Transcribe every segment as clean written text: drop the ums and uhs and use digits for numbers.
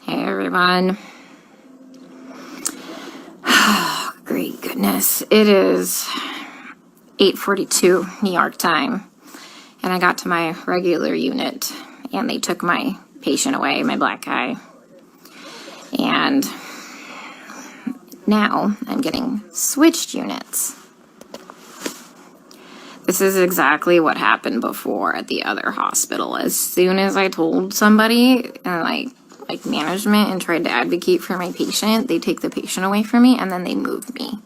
Hey everyone. Oh, great goodness. It is 8:42 New York time, and I got to my regular unit, and they took my patient away, my black guy. And now I'm getting switched units. This is exactly what happened before at the other hospital. As soon as I told somebody, like management, and tried to advocate for my patient, they take the patient away from me and then they move me.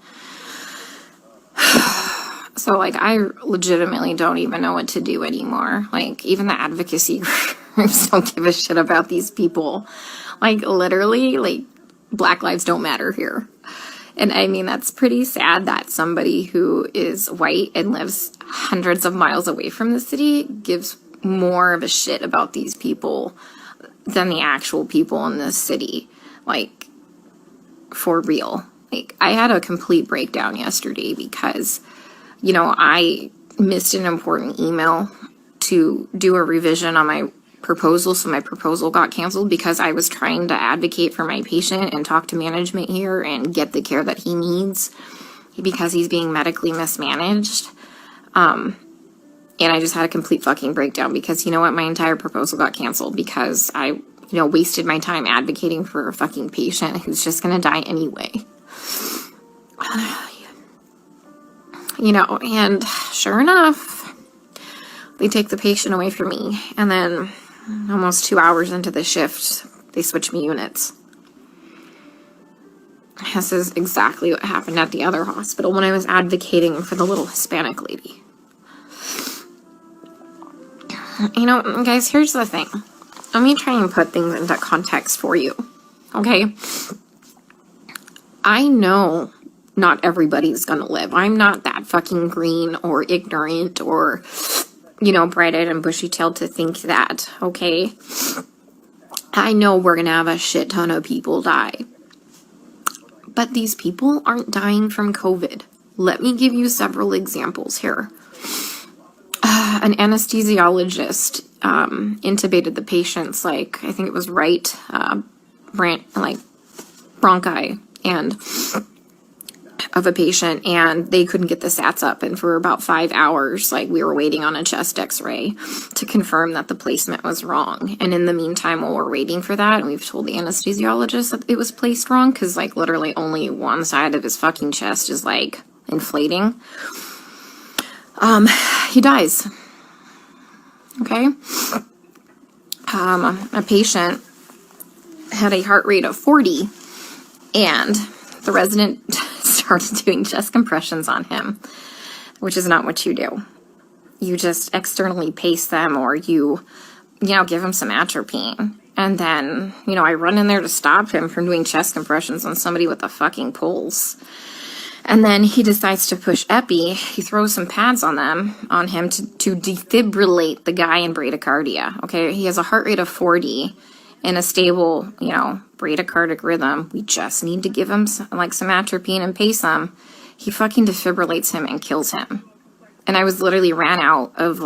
So I legitimately don't even know what to do anymore. Even the advocacy groups don't give a shit about these people. Literally, Black lives don't matter here. And I mean, that's pretty sad that somebody who is white and lives hundreds of miles away from the city gives more of a shit about these people than the actual people in this city. For real. I had a complete breakdown yesterday because, I missed an important email to do a revision on my proposal, so my proposal got canceled because I was trying to advocate for my patient and talk to management here and get the care that he needs because he's being medically mismanaged. And I just had a complete fucking breakdown because, you know what, my entire proposal got canceled because I, wasted my time advocating for a fucking patient who's just gonna die anyway. And sure enough, they take the patient away from me, and then almost 2 hours into the shift, they switch me units. This is exactly what happened at the other hospital when I was advocating for the little Hispanic lady. Guys, here's the thing. Let me try and put things into context for you, okay? I know not everybody's gonna live. I'm not that fucking green or ignorant or, bright-eyed and bushy-tailed to think that, okay? I know we're gonna have a shit ton of people die. But these people aren't dying from COVID. Let me give you several examples here. An anesthesiologist intubated the patient's, I think it was right bronchi and of a patient, and they couldn't get the SATs up, and for about 5 hours, we were waiting on a chest x-ray to confirm that the placement was wrong. And in the meantime, while we're waiting for that, and we've told the anesthesiologist that it was placed wrong, because literally only one side of his fucking chest is inflating, he dies. Okay? A patient had a heart rate of 40, and the resident started doing chest compressions on him, which is not what you do. You just externally pace them, or you give him some atropine. And then, I run in there to stop him from doing chest compressions on somebody with a fucking pulse. And then he decides to push epi. He throws some pads on him to defibrillate the guy in bradycardia. Okay, he has a heart rate of 40 in a stable, bradycardic rhythm. We just need to give him some atropine and pace him. He fucking defibrillates him and kills him. And I was literally ran out of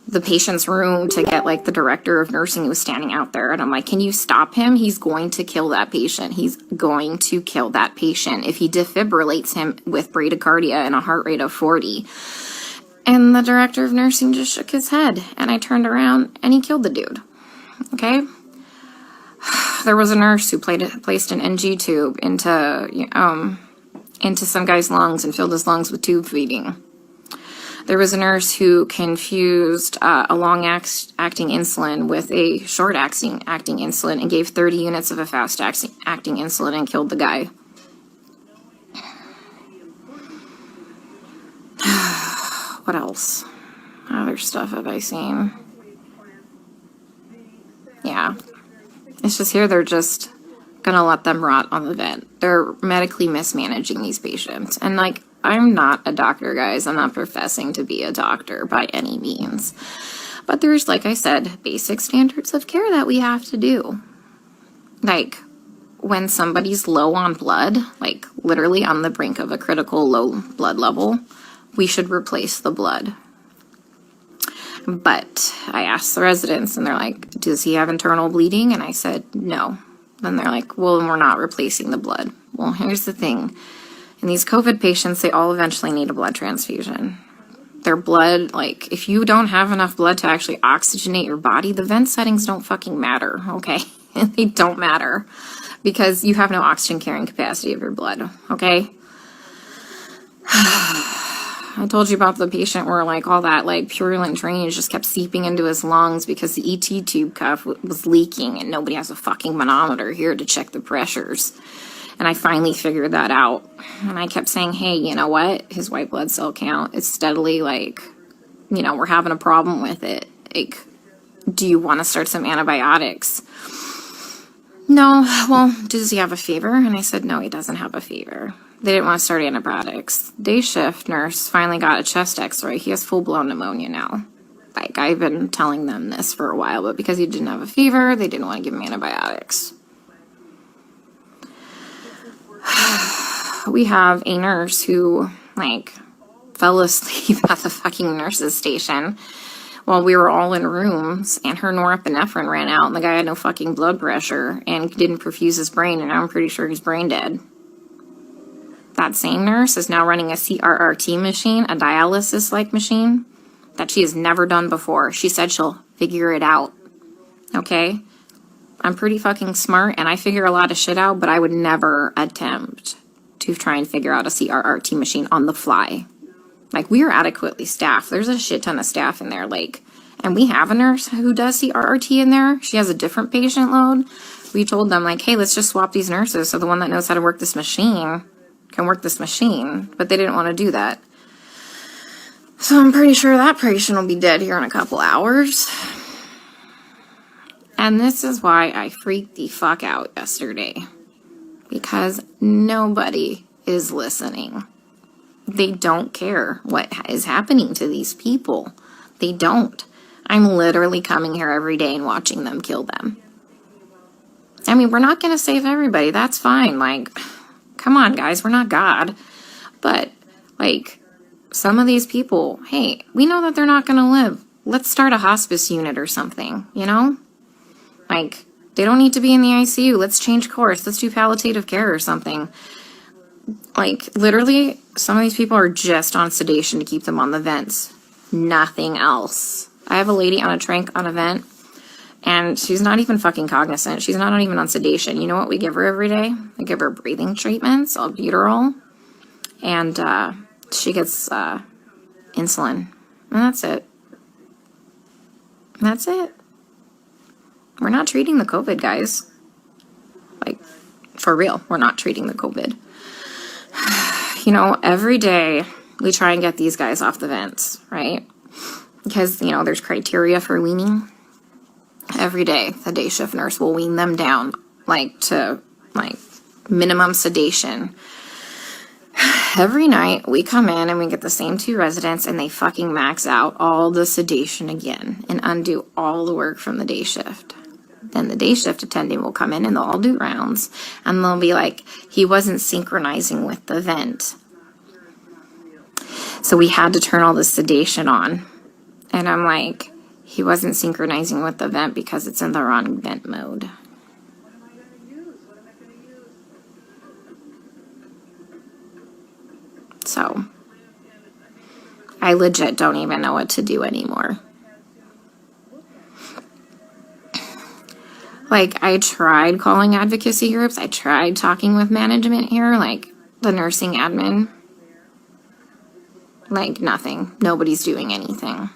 the patient's room to get the director of nursing who was standing out there, and I'm like, can you stop him? He's going to kill that patient. He's going to kill that patient if he defibrillates him with bradycardia and a heart rate of 40. And the director of nursing just shook his head, and I turned around and he killed the dude. Okay? There was a nurse who placed an NG tube into some guy's lungs and filled his lungs with tube feeding. There was a nurse who confused a long-acting insulin with a short-acting insulin and gave 30 units of a fast-acting insulin and killed the guy. What else? Other stuff have I seen? Yeah. It's just here they're just gonna let them rot on the vent. They're medically mismanaging these patients. And I'm not a doctor, guys. I'm not professing to be a doctor by any means. But there's, like I said, basic standards of care that we have to do. When somebody's low on blood, literally on the brink of a critical low blood level, we should replace the blood. But I asked the residents, and they're like, does he have internal bleeding? And I said, no. Then they're like, well, then we're not replacing the blood. Well, here's the thing. In these COVID patients, they all eventually need a blood transfusion. Their blood, like, if you don't have enough blood to actually oxygenate your body, the vent settings don't fucking matter, okay? They don't matter because you have no oxygen carrying capacity of your blood, okay? I told you about the patient where, like, all that, like, purulent drainage just kept seeping into his lungs because the ET tube cuff was leaking, and nobody has a fucking manometer here to check the pressures. And I finally figured that out. And I kept saying, hey, you know what? His white blood cell count is steadily, like, you know, we're having a problem with it. Like, do you want to start some antibiotics? No. Well, does he have a fever? And I said, no, he doesn't have a fever. They didn't want to start antibiotics. Day shift nurse finally got a chest x-ray. He has full-blown pneumonia now. Like, I've been telling them this for a while, but because he didn't have a fever, they didn't want to give him antibiotics. We have a nurse who, like, fell asleep at the fucking nurse's station while we were all in rooms, and her norepinephrine ran out, and the guy had no fucking blood pressure and didn't perfuse his brain, and I'm pretty sure he's brain dead. That same nurse is now running a CRRT machine, a dialysis-like machine, that she has never done before. She said she'll figure it out, okay? I'm pretty fucking smart, and I figure a lot of shit out, but I would never attempt to try and figure out a CRRT machine on the fly. Like, we are adequately staffed. There's a shit ton of staff in there, like, and we have a nurse who does CRRT in there. She has a different patient load. We told them, like, hey, let's just swap these nurses so the one that knows how to work this machine can work this machine, but they didn't want to do that. So I'm pretty sure that patient will be dead here in a couple hours. And this is why I freaked the fuck out yesterday. Because nobody is listening. They don't care what is happening to these people. They don't. I'm literally coming here every day and watching them kill them. I mean, we're not going to save everybody. That's fine. Like, come on, guys. We're not God. But, like, some of these people, hey, we know that they're not going to live. Let's start a hospice unit or something, you know? Like, they don't need to be in the ICU. Let's change course. Let's do palliative care or something. Like, literally, some of these people are just on sedation to keep them on the vents. Nothing else. I have a lady on a tranq on a vent, and she's not even fucking cognizant. She's not even on sedation. You know what we give her every day? We give her breathing treatments, albuterol, and she gets insulin. And that's it. That's it. We're not treating the COVID, guys. Like, for real, we're not treating the COVID. You know, every day we try and get these guys off the vents, right? Because, you know, there's criteria for weaning. Every day, the day shift nurse will wean them down, like, to, like, minimum sedation. Every night, we come in and we get the same 2 residents, and they fucking max out all the sedation again and undo all the work from the day shift. Then the day shift attending will come in and they'll all do rounds, and they'll be like, he wasn't synchronizing with the vent. So we had to turn all the sedation on. And I'm like, he wasn't synchronizing with the vent because it's in the wrong vent mode. So I legit don't even know what to do anymore. Like, I tried calling advocacy groups. I tried talking with management here, like the nursing admin. Like, nothing. Nobody's doing anything.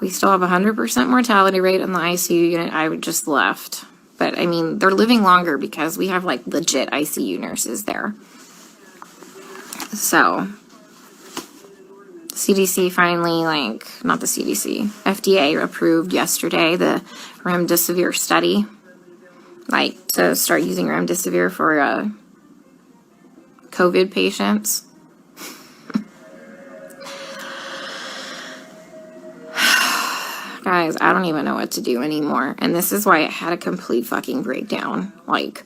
We still have 100% mortality rate in the ICU unit. I just left. But, I mean, they're living longer because we have, like, legit ICU nurses there. So, CDC finally, like, not the CDC, FDA approved yesterday the remdesivir study. Like, to start using remdesivir for COVID patients. Guys, I don't even know what to do anymore. And this is why I had a complete fucking breakdown. Like,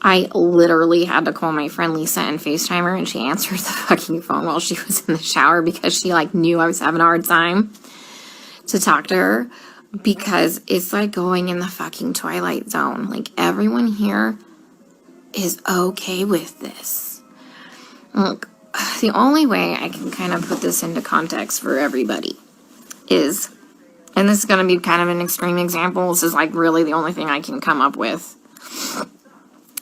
I literally had to call my friend Lisa and FaceTime her, and she answered the fucking phone while she was in the shower because she like knew I was having a hard time to talk to her, because it's like going in the fucking Twilight Zone. Like, everyone here is okay with this. Look, the only way I can kind of put this into context for everybody is, and this is going to be kind of an extreme example, this is like really the only thing I can come up with,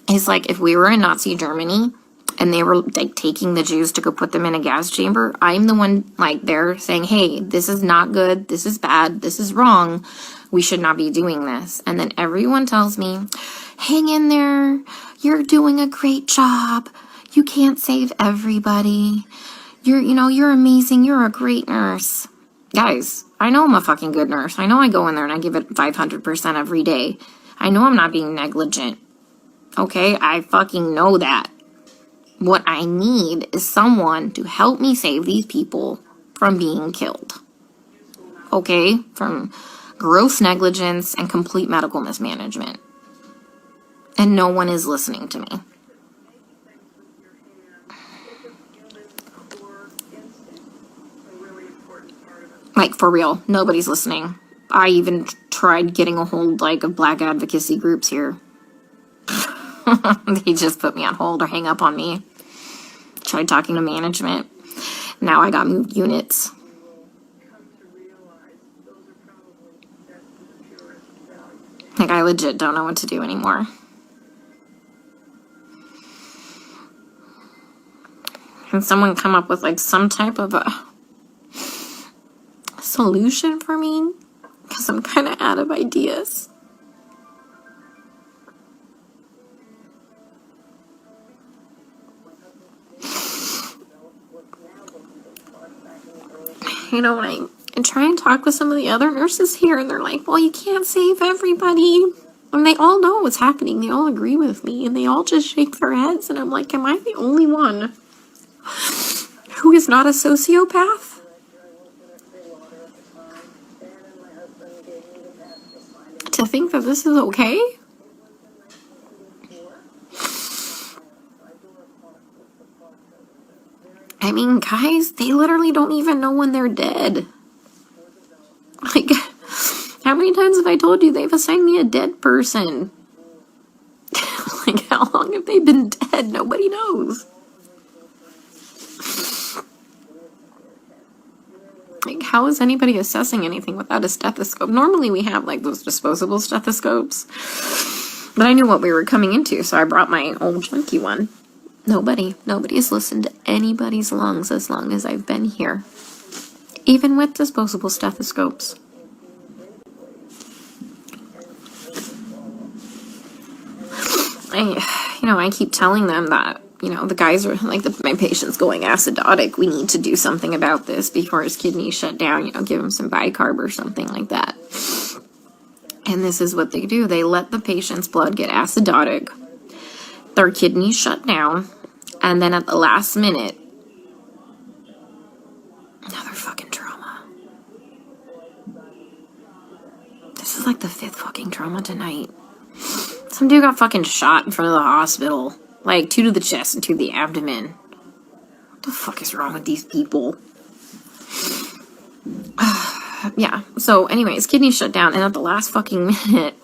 is like if we were in Nazi Germany and they were like taking the Jews to go put them in a gas chamber, I'm the one like there saying, hey, this is not good, this is bad, this is wrong, we should not be doing this. And then everyone tells me, hang in there, you're doing a great job, you can't save everybody, you're amazing, you're a great nurse. Guys, I know I'm a fucking good nurse. I know I go in there and I give it 500% every day. I know I'm not being negligent. Okay, I fucking know that. What I need is someone to help me save these people from being killed. Okay, from gross negligence and complete medical mismanagement. And no one is listening to me. Like, for real, nobody's listening. I even tried getting a hold, like, of black advocacy groups here. They just put me on hold or hang up on me. Tried talking to management. Now I got moved units. Like, I legit don't know what to do anymore. Can someone come up with, like, some type of a solution for me? Because I'm kind of out of ideas. When I try and talk with some of the other nurses here, and they're like, well, you can't save everybody. And they all know what's happening. They all agree with me, and they all just shake their heads. And I'm like, am I the only one who is not a sociopath? To think that this is okay? I mean, guys, they literally don't even know when they're dead. Like, how many times have I told you they've assigned me a dead person? Like, how long have they been dead? Nobody knows. Like, how is anybody assessing anything without a stethoscope? Normally we have, like, those disposable stethoscopes. But I knew what we were coming into, so I brought my old chunky one. Nobody's listened to anybody's lungs as long as I've been here. Even with disposable stethoscopes. I keep telling them that, the guys are like, my patient's going acidotic. We need to do something about this before his kidneys shut down, give him some bicarb or something like that. And this is what they do. They let the patient's blood get acidotic. Their kidneys shut down. And then at the last minute, another fucking trauma. This is like the 5th fucking trauma tonight. Some dude got fucking shot in front of the hospital. Like, 2 to the chest and 2 to the abdomen. What the fuck is wrong with these people? Yeah, so anyways, kidneys shut down, and at the last fucking minute,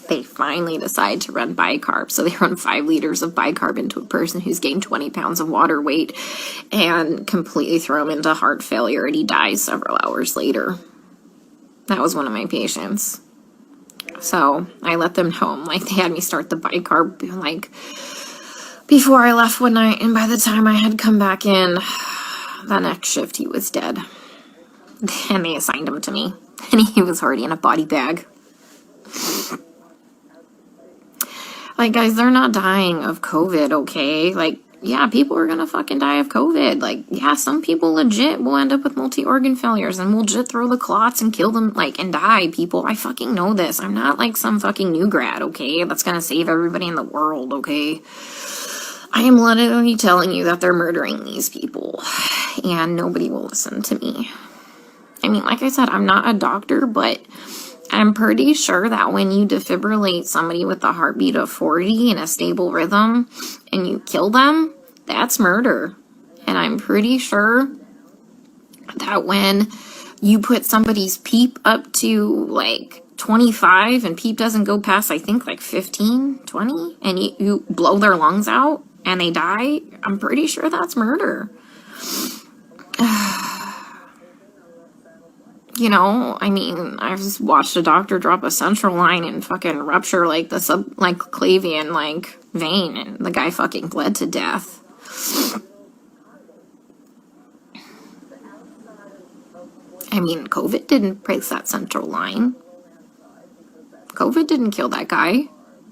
they finally decide to run bicarb. So they run 5 liters of bicarb into a person who's gained 20 pounds of water weight and completely throw him into heart failure, and he dies several hours later. That was one of my patients. So I let them know, like, they had me start the bicarb, like, before I left one night, and by the time I had come back in, the next shift, he was dead. And they assigned him to me, and he was already in a body bag. Like, guys, they're not dying of COVID, okay? Like, yeah, people are gonna fucking die of COVID. Like, yeah, some people legit will end up with multi-organ failures and will legit throw the clots and kill them, like, and die, people. I fucking know this. I'm not like some fucking new grad, okay? That's gonna save everybody in the world, okay? I am literally telling you that they're murdering these people, and nobody will listen to me. I mean, like I said, I'm not a doctor, but I'm pretty sure that when you defibrillate somebody with a heartbeat of 40 in a stable rhythm and you kill them, that's murder. And I'm pretty sure that when you put somebody's PEEP up to like 25 and PEEP doesn't go past, I think, like 15, 20, and you blow their lungs out and they die, I'm pretty sure that's murder. You know, I mean, I've just watched a doctor drop a central line and fucking rupture like the subclavian like vein, and the guy fucking bled to death. I mean, COVID didn't break that central line. COVID didn't kill that guy.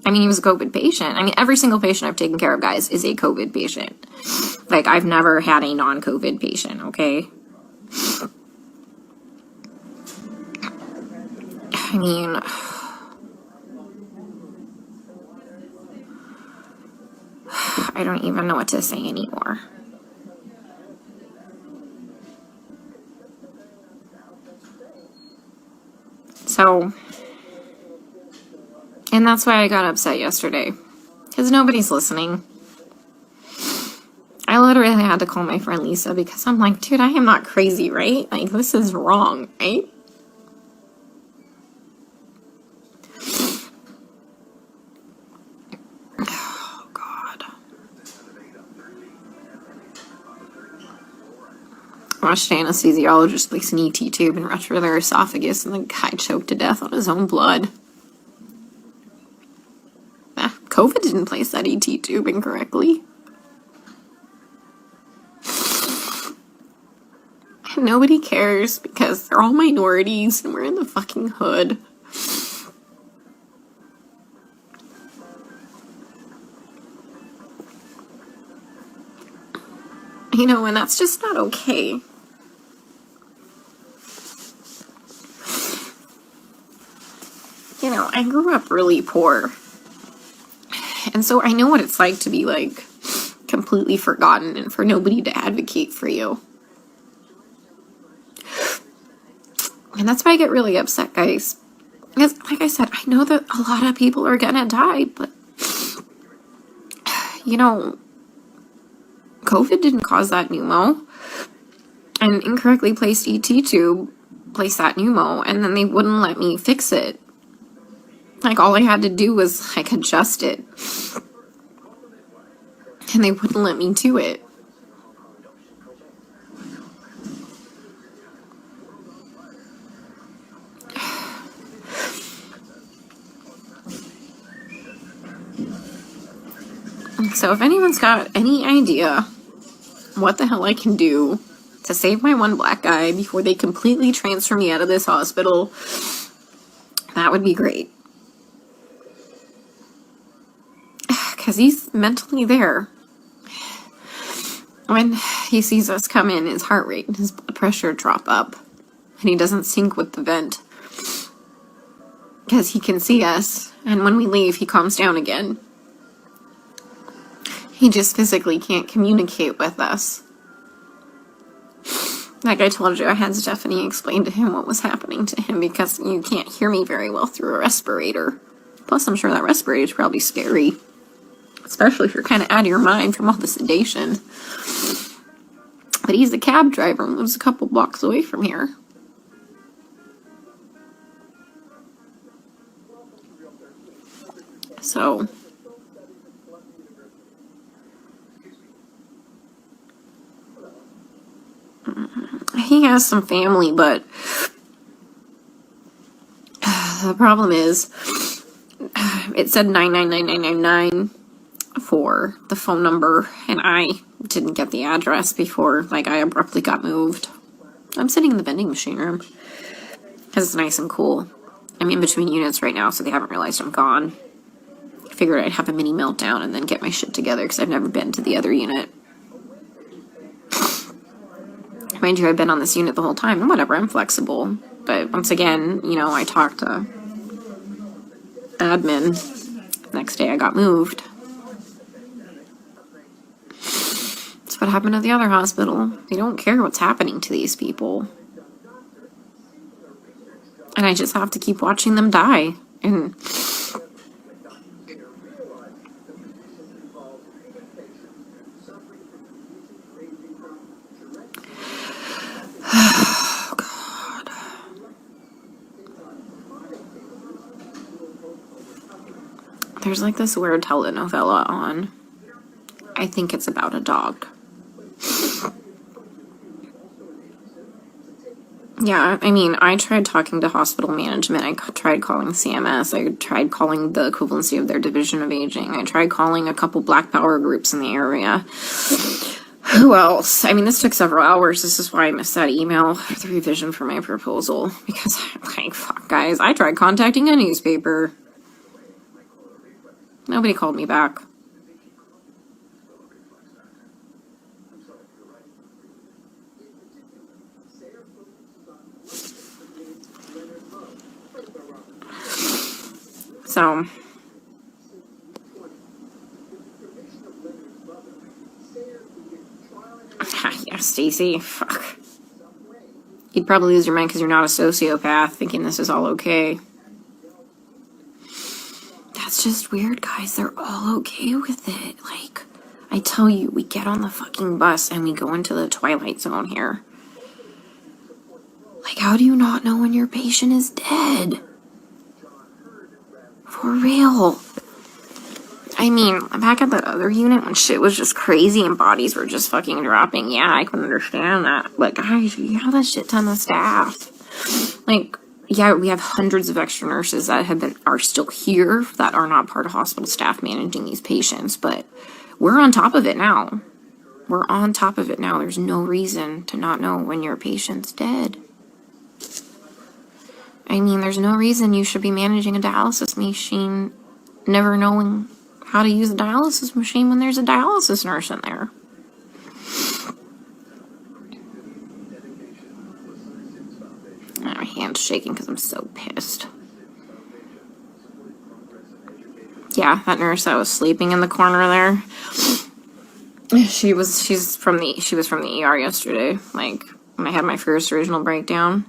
I mean, he was a COVID patient. I mean, every single patient I've taken care of, guys, is a COVID patient. Like, I've never had a non-COVID patient, okay? I mean, I don't even know what to say anymore. So, and that's why I got upset yesterday, because nobody's listening. I literally had to call my friend Lisa because I'm like, dude, I am not crazy, right? Like, this is wrong, right? Oh, God. I watched an anesthesiologist place an ET tube and rupture their esophagus, and the guy choked to death on his own blood. COVID didn't place that ET tube incorrectly. And nobody cares because they're all minorities and we're in the fucking hood. You know, and that's just not okay. You know, I grew up really poor. And so I know what it's like to be, like, completely forgotten and for nobody to advocate for you. And that's why I get really upset, guys. Because, like I said, I know that a lot of people are gonna die, but, you know, COVID didn't cause that pneumo. An incorrectly placed ET tube placed that pneumo, and then they wouldn't let me fix it. Like, all I had to do was, like, adjust it. And they wouldn't let me do it. So if anyone's got any idea what the hell I can do to save my one black guy before they completely transfer me out of this hospital, that would be great. Because he's mentally there. When he sees us come in, his heart rate and his blood pressure drop up. And he doesn't sync with the vent. Because he can see us. And when we leave, he calms down again. He just physically can't communicate with us. Like I told you, I had Stephanie explain to him what was happening to him because you can't hear me very well through a respirator. Plus, I'm sure that respirator is probably scary. Especially if you're kind of out of your mind from all the sedation. But he's a cab driver and lives a couple blocks away from here. So he has some family, but the problem is it said 99999 for the phone number, and I didn't get the address before, like, I abruptly got moved. I'm sitting in the vending machine room because it's nice and cool. I'm in between units right now, so they haven't realized I'm gone. I figured I'd have a mini meltdown and then get my shit together because I've never been to the other unit. Mind you, I've been on this unit the whole time, and whatever, I'm flexible. But once again, you know, I talked to admin. Next day I got moved. That's what happened at the other hospital. They don't care what's happening to these people. And I just have to keep watching them die. And there's like this weird telenovela on. I think it's about a dog. Yeah, I mean, I tried talking to hospital management. I tried calling CMS. I tried calling the equivalency of their division of aging. I tried calling a couple Black Power groups in the area. Who else? I mean, this took several hours. This is why I missed that email for the revision for my proposal. Because, like, fuck, guys, I tried contacting a newspaper. Nobody called me back. So, yeah, Stacy, fuck. You'd probably lose your mind because you're not a sociopath thinking this is all okay. That's just weird, guys. They're all okay with it. Like, I tell you, we get on the fucking bus and we go into the Twilight Zone here. Like, how do you not know when your patient is dead? For real. I mean, back at that other unit when shit was just crazy and bodies were just fucking dropping, yeah, I can understand that. But guys, you have a shit ton of staff. Like, yeah, we have hundreds of extra nurses that are still here that are not part of hospital staff managing these patients, but we're on top of it now. We're on top of it now. There's no reason to not know when your patient's dead. I mean, there's no reason you should be managing a dialysis machine never knowing how to use a dialysis machine when there's a dialysis nurse in there. My hand's shaking because I'm so pissed. Yeah, that nurse that was sleeping in the corner there. She was from the ER yesterday, like when I had my first original breakdown.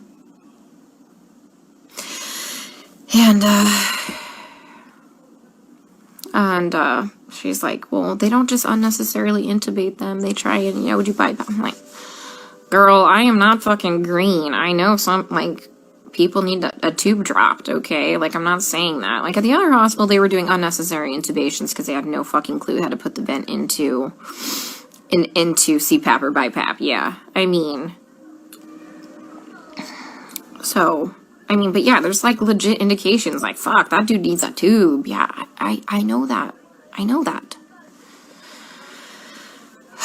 And she's like, well, they don't just unnecessarily intubate them. They try and, would you bypass? I'm like, girl, I am not fucking green. I know some, like, people need a tube dropped, okay? Like, I'm not saying that. Like, at the other hospital, they were doing unnecessary intubations because they had no fucking clue how to put the vent into CPAP or BiPAP. Yeah, I mean, so... but yeah, there's like legit indications like, fuck, that dude needs a tube. Yeah, I know that. I know that.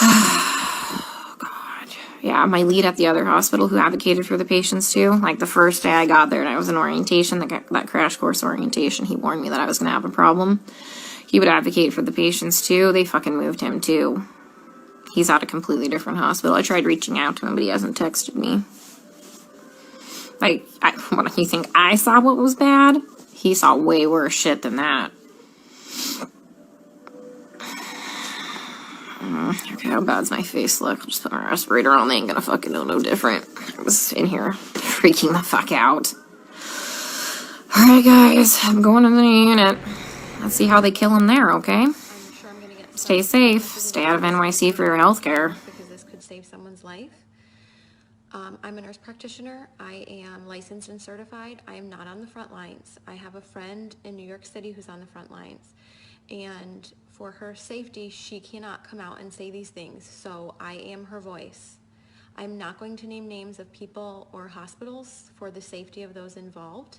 Oh, God. Yeah, my lead at the other hospital who advocated for the patients too, like the first day I got there and I was in orientation, that crash course orientation, he warned me that I was going to have a problem. He would advocate for the patients too. They fucking moved him too. He's at a completely different hospital. I tried reaching out to him, but he hasn't texted me. Like, what do you think? I saw what was bad? He saw way worse shit than that. Okay, how bad's my face look? I'll just put my respirator on. They ain't gonna fucking know no different. I was in here freaking the fuck out. Alright, guys, I'm going to the unit. Let's see how they kill him there, okay? Stay safe. Stay out of NYC for your healthcare. Because this could save someone's life. I'm a nurse practitioner. I am licensed and certified. I am not on the front lines. I have a friend in New York City who's on the front lines. And for her safety, she cannot come out and say these things. So I am her voice. I'm not going to name names of people or hospitals for the safety of those involved.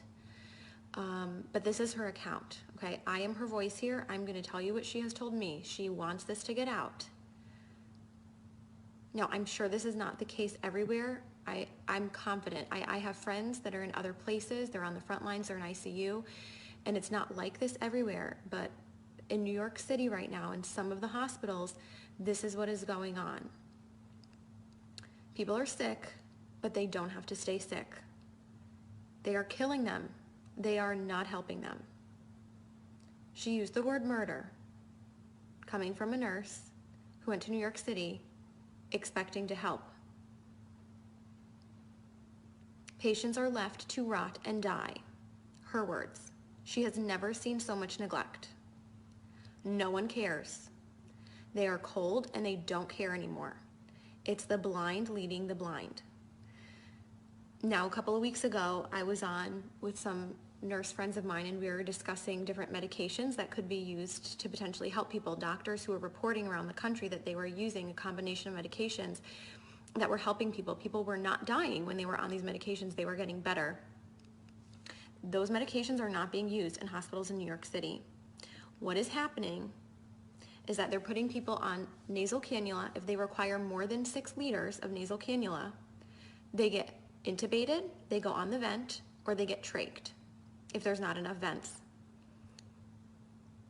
But this is her account, okay? I am her voice here. I'm going to tell you what she has told me. She wants this to get out. Now, I'm sure this is not the case everywhere. I'm confident. I have friends that are in other places. They're on the front lines. They're in ICU. And it's not like this everywhere. But in New York City right now, in some of the hospitals, this is what is going on. People are sick, but they don't have to stay sick. They are killing them. They are not helping them. She used the word murder, coming from a nurse who went to New York City expecting to help. Patients are left to rot and die. Her words. She has never seen so much neglect. No one cares. They are cold and they don't care anymore. It's the blind leading the blind. Now, a couple of weeks ago, I was on with some nurse friends of mine, and we were discussing different medications that could be used to potentially help people. Doctors who were reporting around the country that they were using a combination of medications that were helping people. People were not dying when they were on these medications. They were getting better. Those medications are not being used in hospitals in New York City. What is happening is that they're putting people on nasal cannula. If they require more than 6 liters of nasal cannula, they get intubated, they go on the vent, or they get trached if there's not enough vents.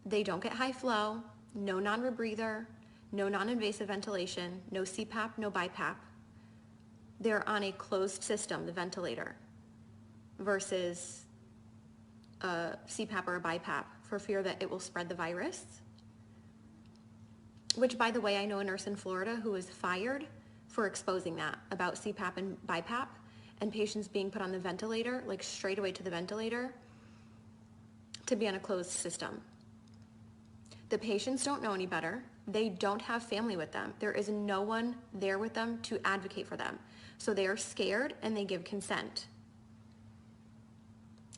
They don't get high flow, no non-rebreather, no non-invasive ventilation, no CPAP, no BiPAP. They're on a closed system, the ventilator, versus a CPAP or a BiPAP for fear that it will spread the virus. Which, by the way, I know a nurse in Florida who was fired for exposing that about CPAP and BiPAP and patients being put on the ventilator, like straight away to the ventilator, to be on a closed system. The patients don't know any better. They don't have family with them. There is no one there with them to advocate for them. So they are scared and they give consent.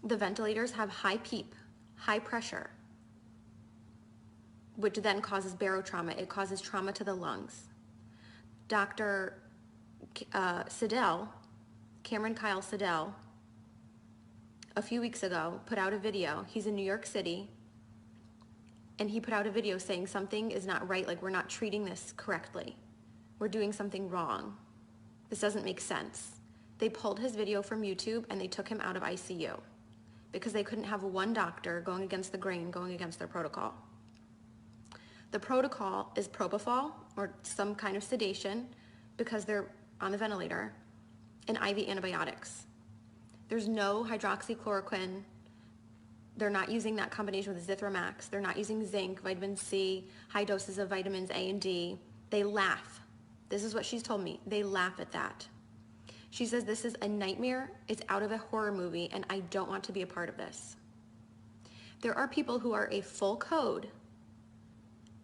The ventilators have high PEEP, high pressure, which then causes barotrauma. It causes trauma to the lungs. Dr. Siddell, Cameron Kyle Siddell, a few weeks ago put out a video. He's in New York City, and he put out a video saying something is not right, like we're not treating this correctly. We're doing something wrong. This doesn't make sense. They pulled his video from YouTube and they took him out of ICU because they couldn't have one doctor going against the grain, going against their protocol. The protocol is propofol or some kind of sedation because they're on the ventilator, and IV antibiotics. There's no hydroxychloroquine. They're not using that combination with Zithromax. They're not using zinc, vitamin C, high doses of vitamins A and D. They laugh. This is what she's told me. They laugh at that. She says, this is a nightmare. It's out of a horror movie, and I don't want to be a part of this. There are people who are a full code,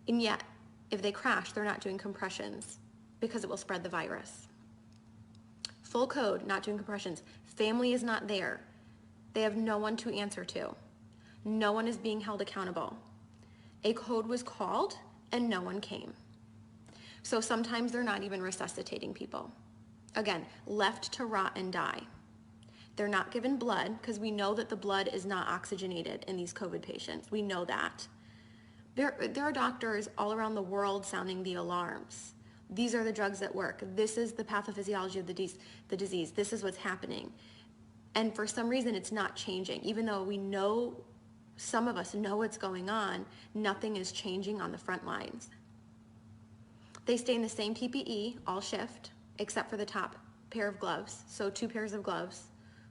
and yet if they crash, they're not doing compressions because it will spread the virus. Full code, not doing compressions. Family is not there. They have no one to answer to. No one is being held accountable. A code was called and no one came. So sometimes they're not even resuscitating people. Again, left to rot and die. They're not given blood because we know that the blood is not oxygenated in these COVID patients. We know that. There are doctors all around the world sounding the alarms. These are the drugs that work. This is the pathophysiology of the disease. This is what's happening. And for some reason, it's not changing. Even though we know, some of us know what's going on, nothing is changing on the front lines. They stay in the same PPE all shift, except for the top pair of gloves. So 2 pairs of gloves,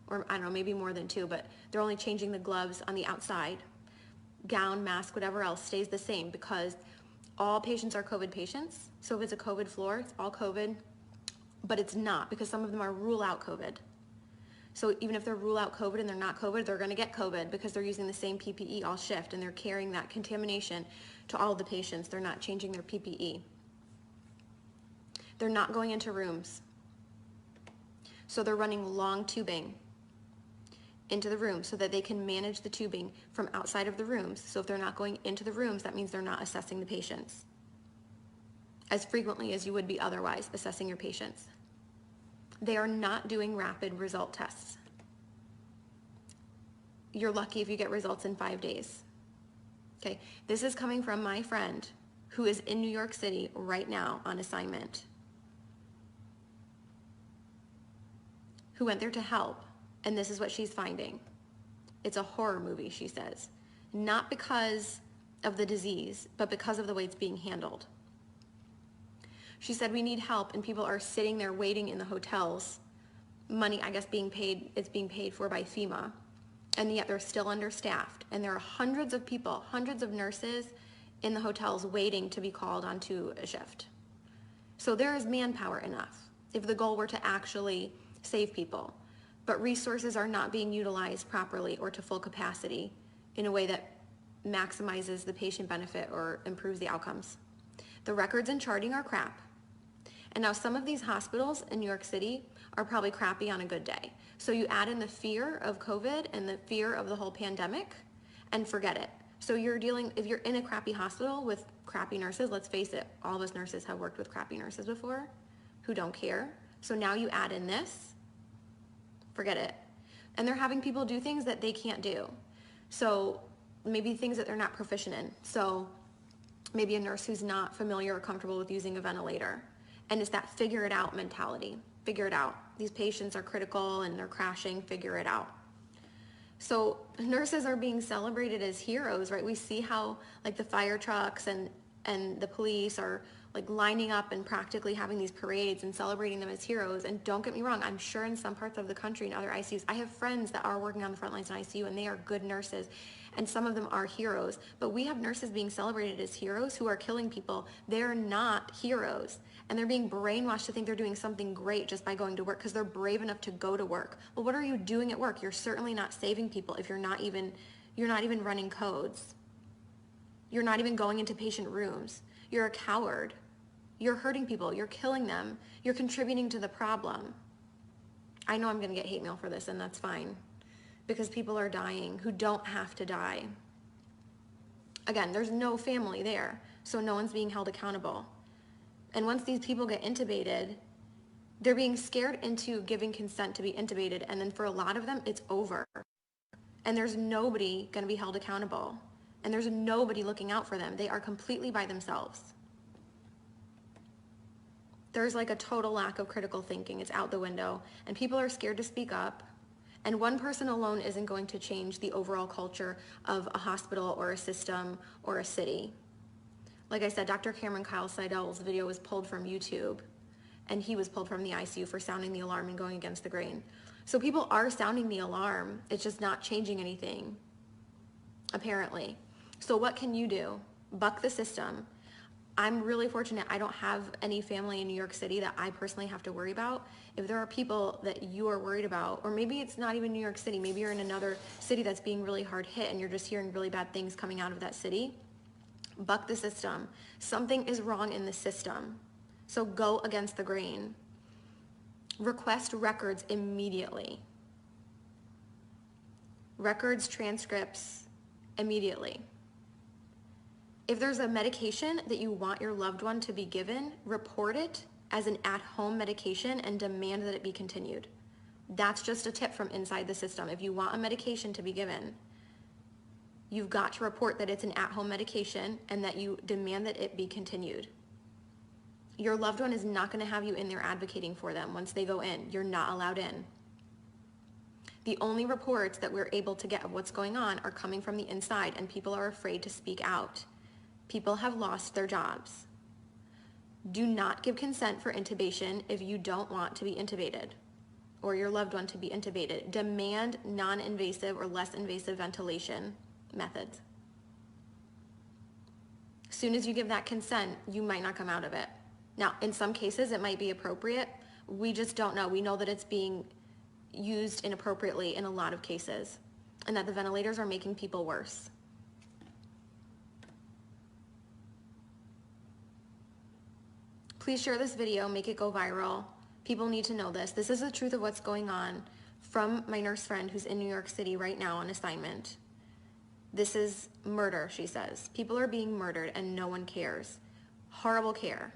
or I don't know, maybe more than 2, but they're only changing the gloves on the outside. Gown, mask, whatever else stays the same because all patients are COVID patients. So if it's a COVID floor, it's all COVID, but it's not because some of them are rule out COVID. So even if they're rule out COVID and they're not COVID, they're gonna get COVID because they're using the same PPE all shift and they're carrying that contamination to all of the patients. They're not changing their PPE. They're not going into rooms. So they're running long tubing into the room so that they can manage the tubing from outside of the rooms. So if they're not going into the rooms, that means they're not assessing the patients as frequently as you would be otherwise assessing your patients. They are not doing rapid result tests. You're lucky if you get results in 5 days. Okay, this is coming from my friend who is in New York City right now on assignment, who went there to help, and this is what she's finding. It's a horror movie, she says. Not because of the disease, but because of the way it's being handled. She said, we need help, and people are sitting there waiting in the hotels. Money, I guess, it's being paid for by FEMA, and yet they're still understaffed. And there are hundreds of people, hundreds of nurses in the hotels waiting to be called onto a shift. So there is manpower enough if the goal were to actually save people. but resources are not being utilized properly or to full capacity in a way that maximizes the patient benefit or improves the outcomes. The records and charting are crap. And now some of these hospitals in New York City are probably crappy on a good day. So you add in the fear of COVID and the fear of the whole pandemic and forget it. So if you're in a crappy hospital with crappy nurses, let's face it, all of us nurses have worked with crappy nurses before who don't care. So now you add in this, forget it. And they're having people do things that they can't do. So maybe things that they're not proficient in. So maybe a nurse who's not familiar or comfortable with using a ventilator. And it's that figure it out mentality. Figure it out. These patients are critical and they're crashing, figure it out. So nurses are being celebrated as heroes, right? We see how like the fire trucks and the police are like lining up and practically having these parades and celebrating them as heroes. And don't get me wrong, I'm sure in some parts of the country and other ICUs, I have friends that are working on the front lines in ICU and they are good nurses and some of them are heroes. But we have nurses being celebrated as heroes who are killing people. They're not heroes. And they're being brainwashed to think they're doing something great just by going to work because they're brave enough to go to work. Well, what are you doing at work? You're certainly not saving people if you're not even running codes. You're not even going into patient rooms. You're a coward. You're hurting people. You're killing them. You're contributing to the problem. I know I'm going to get hate mail for this, and that's fine, because people are dying who don't have to die. Again, there's no family there, so no one's being held accountable. And once these people get intubated, they're being scared into giving consent to be intubated, and then for a lot of them, it's over. And there's nobody going to be held accountable. And there's nobody looking out for them. They are completely by themselves. There's like a total lack of critical thinking. It's out the window. And people are scared to speak up. And one person alone isn't going to change the overall culture of a hospital or a system or a city. Like I said, Dr. Cameron Kyle Seidel's video was pulled from YouTube, and he was pulled from the ICU for sounding the alarm and going against the grain. So people are sounding the alarm. It's just not changing anything, apparently. So what can you do? Buck the system. I'm really fortunate. I don't have any family in New York City that I personally have to worry about. If there are people that you are worried about, or maybe it's not even New York City, maybe you're in another city that's being really hard hit and you're just hearing really bad things coming out of that city, buck the system. Something is wrong in the system. So go against the grain. Request records immediately. Records, transcripts, immediately. If there's a medication that you want your loved one to be given, report it as an at-home medication and demand that it be continued. That's just a tip from inside the system. If you want a medication to be given, you've got to report that it's an at-home medication and that you demand that it be continued. Your loved one is not going to have you in there advocating for them once they go in. You're not allowed in. The only reports that we're able to get of what's going on are coming from the inside, and people are afraid to speak out. People have lost their jobs. Do not give consent for intubation if you don't want to be intubated or your loved one to be intubated. Demand non-invasive or less invasive ventilation methods. As soon as you give that consent, you might not come out of it. Now, in some cases, it might be appropriate. We just don't know. We know that it's being used inappropriately in a lot of cases, and that the ventilators are making people worse. Please share this video, make it go viral. People need to know this. This is the truth of what's going on from my nurse friend who's in New York City right now on assignment. This is murder, she says. People are being murdered and no one cares. Horrible care.